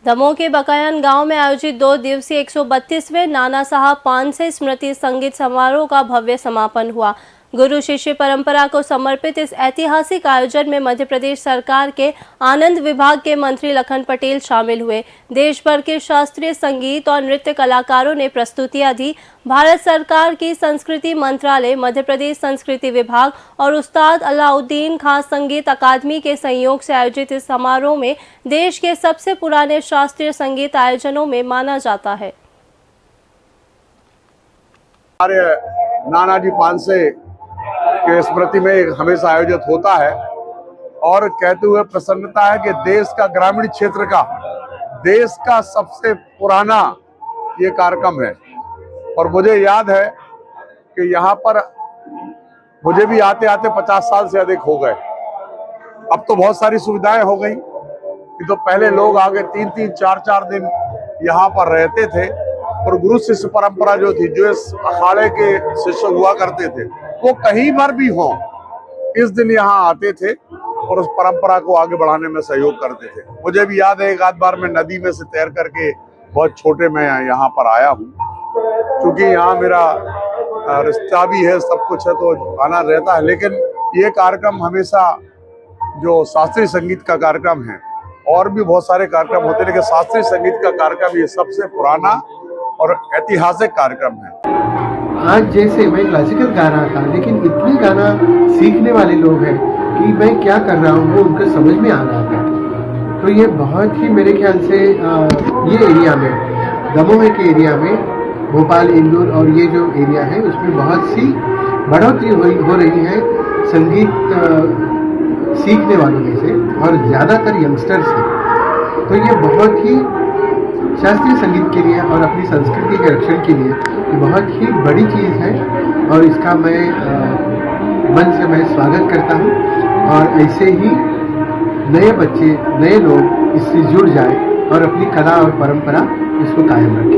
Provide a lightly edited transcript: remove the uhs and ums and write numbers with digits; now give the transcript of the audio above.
दमोह के बकायन गांव में आयोजित 2 दिवसीय 132वें नाना साहब पानसे स्मृति संगीत समारोह का भव्य समापन हुआ। गुरु शिष्य परंपरा को समर्पित इस ऐतिहासिक आयोजन में मध्य प्रदेश सरकार के आनंद विभाग के मंत्री लखन पटेल शामिल हुए। देश भर के शास्त्रीय संगीत और नृत्य कलाकारों ने प्रस्तुतियां दी। भारत सरकार की संस्कृति मंत्रालय, मध्य प्रदेश संस्कृति विभाग और उस्ताद अलाउद्दीन खां संगीत अकादमी के सहयोग से आयोजित इस समारोह में देश के सबसे पुराने शास्त्रीय संगीत आयोजनों में माना जाता है। नानाजी पानसे के स्मृति में हमेशा आयोजित होता है और कहते हुए प्रसन्नता है कि देश का ग्रामीण क्षेत्र का देश का सबसे पुराना ये कार्यक्रम है। और मुझे याद है कि यहाँ पर मुझे भी आते आते 50 साल से अधिक हो गए। अब तो बहुत सारी सुविधाएं हो गई, तो पहले लोग आगे 3-3, 4-4 दिन यहाँ पर रहते थे और गुरु शिष्य परंपरा जो थी, जो इस अखाड़े के शिष्य हुआ करते थे, वो कहीं पर भी हो इस दिन यहाँ आते थे और उस परंपरा को आगे बढ़ाने में सहयोग करते थे। मुझे भी याद है एक आध बार मैं नदी में से तैर करके बहुत छोटे में यहाँ पर आया हूँ, क्योंकि यहाँ मेरा रिश्ता भी है, सब कुछ है, तो आना रहता है। लेकिन ये कार्यक्रम हमेशा जो शास्त्रीय संगीत का कार्यक्रम है, और भी बहुत सारे कार्यक्रम होते हैं, लेकिन शास्त्रीय संगीत का कार्यक्रम ये सबसे पुराना और ऐतिहासिक कार्यक्रम है। आज जैसे मैं क्लासिकल गा रहा था, लेकिन इतने गाना सीखने वाले लोग हैं कि मैं क्या कर रहा हूँ वो उनको समझ में आ रहा था। तो ये बहुत ही मेरे ख्याल से ये एरिया में, दमोह के एरिया में, भोपाल, इंदौर और ये जो एरिया है उसमें बहुत सी बढ़ोतरी हो रही है संगीत सीखने वालों में से, और ज़्यादातर यंगस्टर्स हैं। तो ये बहुत ही शास्त्रीय संगीत के लिए और अपनी संस्कृति के रक्षण के लिए ये बहुत ही बड़ी चीज़ है, और इसका मैं मन से मैं स्वागत करता हूँ। और ऐसे ही नए बच्चे, नए लोग इससे जुड़ जाए और अपनी कला और परंपरा इसको कायम रखें।